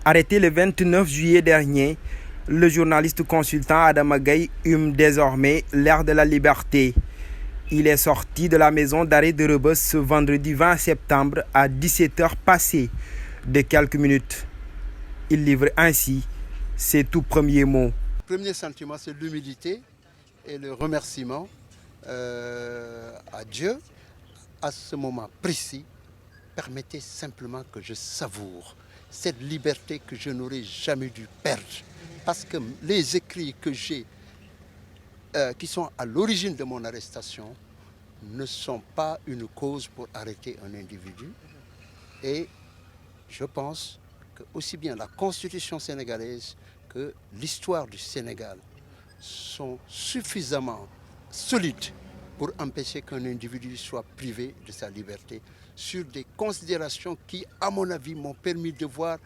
Arrêté le 29 juillet dernier, le journaliste consultant Adama Gaye hume désormais l'air de la liberté. Il est sorti de la maison d'arrêt de Rebeuss ce vendredi 20 septembre à 17h passées de quelques minutes. Il livre ainsi ses tout premiers mots. Le premier sentiment, c'est l'humilité et le remerciement à Dieu. À ce moment précis, permettez simplement que je savoure cette liberté que je n'aurais jamais dû perdre. Parce que les écrits que j'ai, qui sont à l'origine de mon arrestation, ne sont pas une cause pour arrêter un individu. Et je pense que aussi bien la Constitution sénégalaise que l'histoire du Sénégal sont suffisamment solides pour empêcher qu'un individu soit privé de sa liberté sur des considérations qui, à mon avis, m'ont permis de voir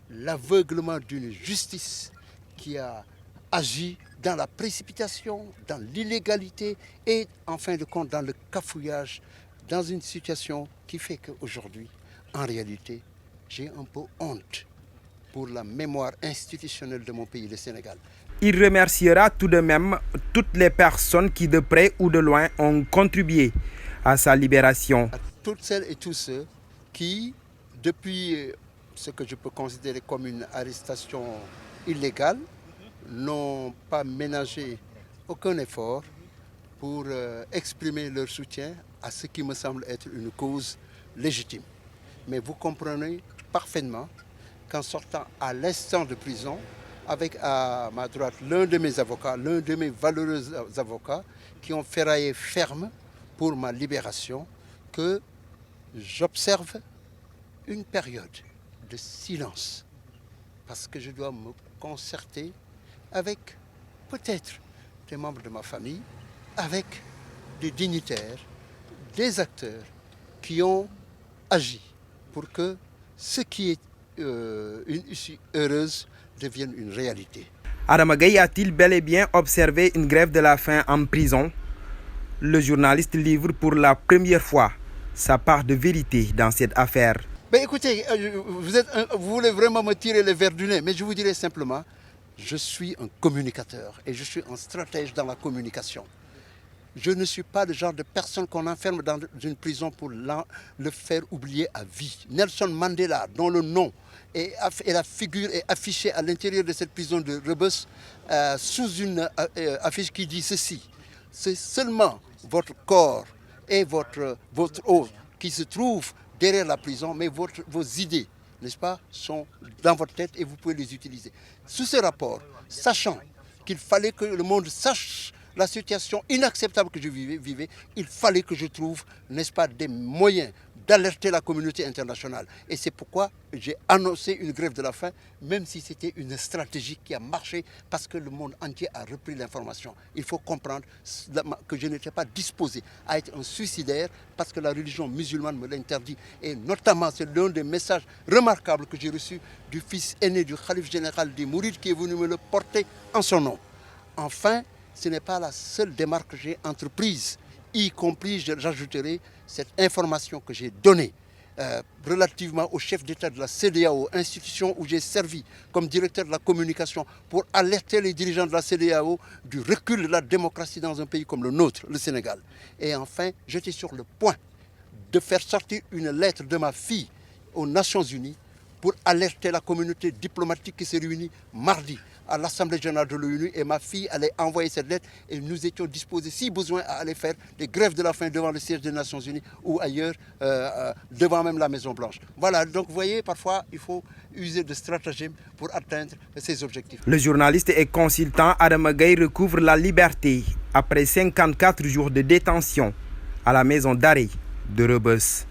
l'aveuglement d'une justice qui a agi dans la précipitation, dans l'illégalité et, en fin de compte, dans le cafouillage, dans une situation qui fait qu'aujourd'hui, en réalité, j'ai un peu honte pour la mémoire institutionnelle de mon pays, le Sénégal. Il remerciera tout de même toutes les personnes qui, de près ou de loin, ont contribué à sa libération. À toutes celles et tous ceux qui, depuis ce que je peux considérer comme une arrestation illégale, n'ont pas ménagé aucun effort pour exprimer leur soutien à ce qui me semble être une cause légitime. Mais vous comprenez parfaitement qu'en sortant à l'instant de prison, avec à ma droite l'un de mes avocats, l'un de mes valeureux avocats, qui ont ferraillé ferme pour ma libération, que j'observe une période de silence, parce que je dois me concerter avec peut-être des membres de ma famille, avec des dignitaires, des acteurs qui ont agi pour que ce qui est une issue heureuse devienne une réalité. Adama Gaye a-t-il bel et bien observé une grève de la faim en prison? Le journaliste livre pour la première fois sa part de vérité dans cette affaire. Ben écoutez, vous voulez vraiment me tirer le verre du nez, mais je vous dirai simplement, je suis un communicateur et je suis un stratège dans la communication. Je ne suis pas le genre de personne qu'on enferme dans une prison pour le faire oublier à vie. Nelson Mandela, dont le nom et la figure est affichée à l'intérieur de cette prison de Rebeuss sous une affiche qui dit ceci: c'est seulement votre corps et votre eau qui se trouvent derrière la prison, mais vos idées, n'est-ce pas, sont dans votre tête et vous pouvez les utiliser. Sous ce rapport, sachant qu'il fallait que le monde sache la situation inacceptable que je vivais, il fallait que je trouve, n'est-ce pas, des moyens d'alerter la communauté internationale. Et c'est pourquoi j'ai annoncé une grève de la faim, même si c'était une stratégie qui a marché, parce que le monde entier a repris l'information. Il faut comprendre que je n'étais pas disposé à être un suicidaire, parce que la religion musulmane me l'interdit. Et notamment, c'est l'un des messages remarquables que j'ai reçus du fils aîné du khalife général des Mourides, qui est venu me le porter en son nom. Enfin, ce n'est pas la seule démarche que j'ai entreprise, y compris, j'ajouterai, cette information que j'ai donnée relativement au chef d'État de la CEDEAO, institution où j'ai servi comme directeur de la communication, pour alerter les dirigeants de la CEDEAO du recul de la démocratie dans un pays comme le nôtre, le Sénégal. Et enfin, j'étais sur le point de faire sortir une lettre de ma fille aux Nations Unies pour alerter la communauté diplomatique qui s'est réunie mardi à l'Assemblée générale de l'ONU, et ma fille allait envoyer cette lettre et nous étions disposés, si besoin, à aller faire des grèves de la faim devant le siège des Nations Unies ou ailleurs, devant même la Maison Blanche. Voilà, donc vous voyez, parfois il faut user de stratagèmes pour atteindre ses objectifs. Le journaliste et consultant Adama Gaye recouvre la liberté après 54 jours de détention à la maison d'arrêt de Rebeuss.